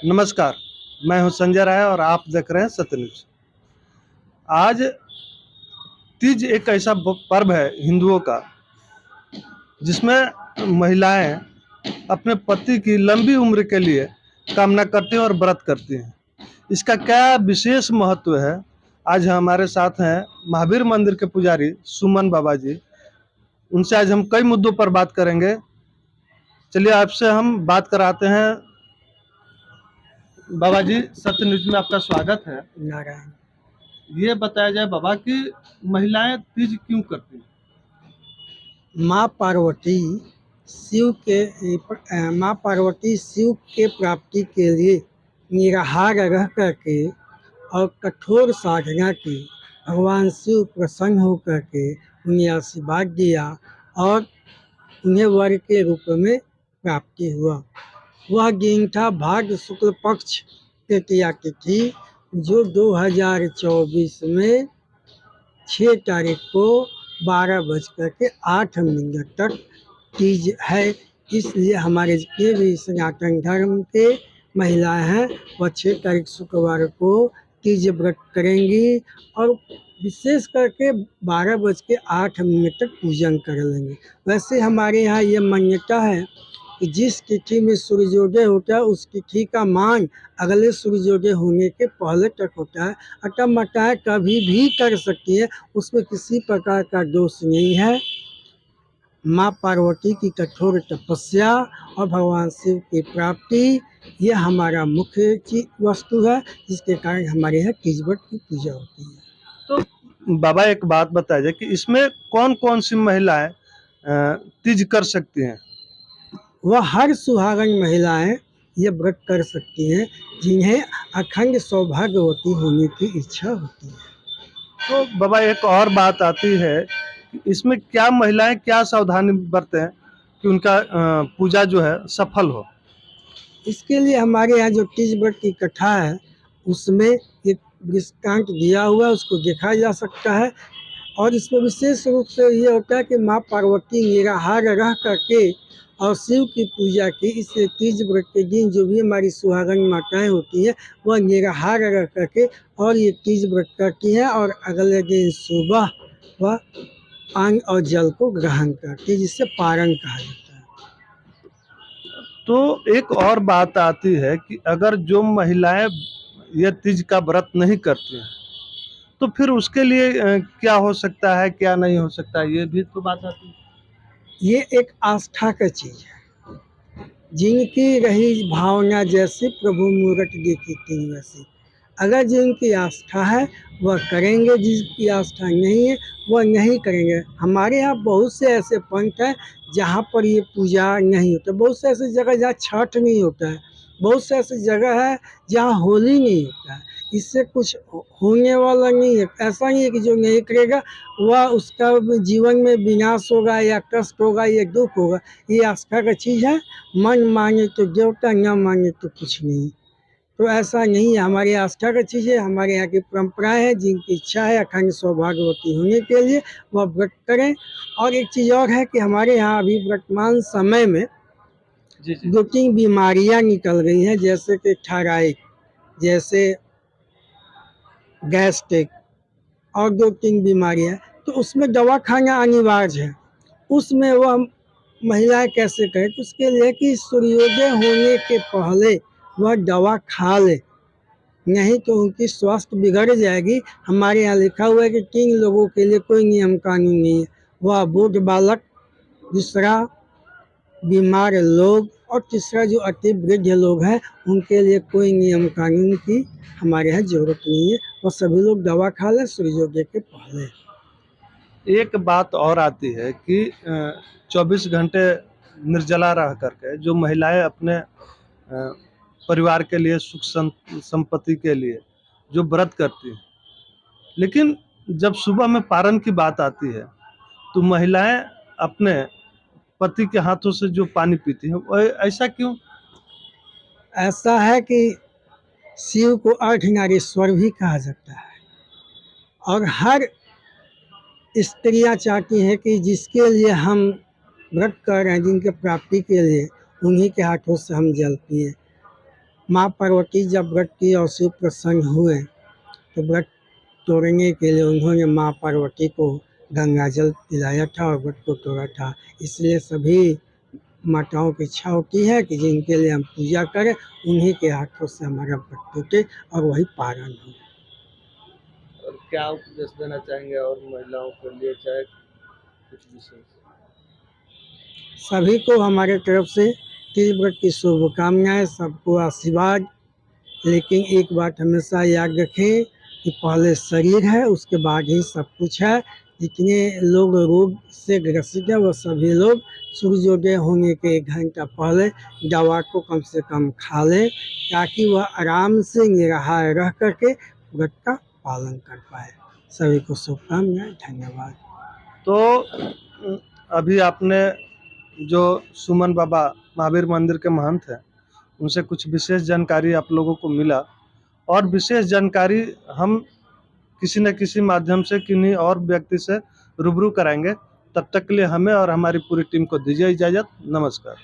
नमस्कार, मैं हूं संजय राय और आप देख रहे हैं सत्य न्यूज। आज तीज एक ऐसा पर्व है हिंदुओं का जिसमें महिलाएं अपने पति की लंबी उम्र के लिए कामना करती हैं और व्रत करती हैं। इसका क्या विशेष महत्व है, आज हमारे साथ हैं महावीर मंदिर के पुजारी सुमन बाबा जी। उनसे आज हम कई मुद्दों पर बात करेंगे। चलिए आपसे हम बात कराते हैं। बाबा जी, सत्य न्यूज में आपका स्वागत है। नारायण। ये बताया जाए बाबा कि महिलाएं तीज क्यों करती हैं? माँ पार्वती शिव के प्राप्ति के लिए निराहार रह करके और कठोर साधना की, भगवान शिव प्रसन्न होकर के उन्हें आशीर्वाद दिया और उन्हें वर के रूप में प्राप्ति हुआ। वह दिन था भाद्र शुक्ल पक्ष तृतीया तिथि, जो 2024 में 6 तारीख को 12:08 तक तीज है। इसलिए हमारे जितने भी सनातन धर्म के महिलाएं हैं वह 6 तारीख शुक्रवार को तीज व्रत करेंगी और विशेष करके 12:08 तक पूजन कर लेंगे। वैसे हमारे यहाँ ये मान्यता है कि जिस तिथि में सूर्योदय होता है उस तिथि का मान अगले सूर्योदय होने के पहले तक होता है। अतः माताएं कभी भी कर सकती है, उसमें किसी प्रकार का दोष नहीं है। माँ पार्वती की कठोर तपस्या और भगवान शिव की प्राप्ति ये हमारा मुख्य वस्तु है, जिसके कारण हमारे यहाँ तीज व्रत की पूजा होती है। तो बाबा एक बात बताइए कि इसमें कौन कौन सी महिलाएं तीज कर सकती हैं? वह हर सुहागन महिलाएं ये व्रत कर सकती हैं जिन्हें अखंड सौभाग्यवती होने की इच्छा होती है। तो बाबा एक और बात आती है कि इसमें क्या महिलाएं क्या सावधानी बरतें कि उनका पूजा जो है सफल हो? इसके लिए हमारे यहाँ जो तीज व्रत की कथा है उसमें एक दृष्टांत दिया हुआ है, उसको देखा जा सकता है। और इसमें विशेष रूप से ये होता है कि माँ पार्वती निराहार रह करके और शिव की पूजा की। इसलिए तीज व्रत के दिन जो भी हमारी सुहागन माताएं होती हैं वह निराहार रह करके और ये तीज व्रत करती हैं और अगले दिन सुबह वह अन्न और जल को ग्रहण करती है, जिससे पारण कहा जाता है। तो एक और बात आती है कि अगर जो महिलाएं ये तीज का व्रत नहीं करती हैं तो फिर उसके लिए क्या हो सकता है, क्या नहीं हो सकता, ये भी तो बात आती है। ये एक आस्था का चीज है। जिनकी रही भावना जैसी प्रभु मूरत देखी तीन वैसी। अगर जिनकी आस्था है वह करेंगे, जिसकी आस्था नहीं है वह नहीं करेंगे। हमारे यहाँ बहुत से ऐसे पंथ हैं जहाँ पर ये पूजा नहीं होता। बहुत से ऐसी जगह जहाँ छठ नहीं होता है। बहुत से ऐसी जगह है जहाँ होली नहीं होता है। इससे कुछ होने वाला नहीं है। ऐसा नहीं है कि जो नहीं करेगा वह उसका जीवन में विनाश होगा या कष्ट होगा या दुख होगा। ये आस्था का चीज़ है। मन माने तो देवता, न माने तो कुछ नहीं। तो ऐसा नहीं है, हमारी आस्था का चीज़ है। हमारे यहाँ की परंपराएं हैं, जिनकी इच्छा है अखंड सौभाग्यवती होने के लिए वह व्रत करें। और एक चीज़ और है कि हमारे यहाँ अभी वर्तमान समय में 2-3 बीमारियाँ निकल गई हैं, जैसे कि थायराइड, जैसे गैस्ट्रिक और 2-3 बीमारियाँ। तो उसमें दवा खाना अनिवार्य है। उसमें वह महिलाएं कैसे करें? तो उसके लिए कि सूर्योदय होने के पहले वह दवा खा ले, नहीं तो उनकी स्वास्थ्य बिगड़ जाएगी। हमारे यहाँ लिखा हुआ है कि 3 लोगों के लिए कोई नियम कानून नहीं है। वह बूढ़ बालक, दूसरा बीमार लोग और तीसरा जो अति वृद्ध लोग हैं उनके लिए कोई नियम कानून की हमारे यहाँ जरूरत नहीं है। वह सभी लोग दवा खा लें सूर्योदय के पहले। एक बात और आती है कि 24 घंटे निर्जला रह करके जो महिलाएं अपने परिवार के लिए, सुख संपत्ति के लिए जो व्रत करती हैं, लेकिन जब सुबह में पारण की बात आती है तो महिलाएं अपने पति के हाथों से जो पानी पीती हैं, ऐसा क्यों? ऐसा है कि शिव को अर्धनारीश्वर भी कहा जाता है और हर स्त्रियां चाहती हैं कि जिसके लिए हम व्रत कर रहे हैं, जिनके प्राप्ति के लिए, उन्हीं के हाथों से हम जल पिए। माँ पार्वती जब व्रत की और शिव प्रसन्न हुए तो व्रत तोड़ने के लिए उन्होंने माँ पार्वती को गंगा जल पिलाया था और व्रत को तोड़ा था। इसलिए सभी माताओं की इच्छा होती है कि जिनके लिए हम पूजा करें उन्हीं के हाथों से हमारा व्रत टूटे और वही पारण हो। और क्या उपदेश देना चाहेंगे और महिलाओं के लिए, चाहे कुछ विशेष? सभी को हमारे तरफ से तिल व्रत की शुभकामनाएं, सबको आशीर्वाद। लेकिन एक बात हमेशा याद रखें कि पहले शरीर है, उसके बाद ही सब कुछ है। जितने लोग रोग से ग्रसित है वो सभी लोग सूर्योदय होने के 1 घंटा पहले दवा को कम से कम खा लें, ताकि वह आराम से निराहार रह करके व्रत का पालन कर पाए। सभी को शुभकामनाएं, धन्यवाद। तो अभी आपने जो सुमन बाबा महावीर मंदिर के महंत हैं, उनसे कुछ विशेष जानकारी आप लोगों को मिला, और विशेष जानकारी हम किसी न किसी माध्यम से किन्हीं और व्यक्ति से रूबरू कराएंगे। तब तक के लिए हमें और हमारी पूरी टीम को दीजिए इजाज़त। नमस्कार।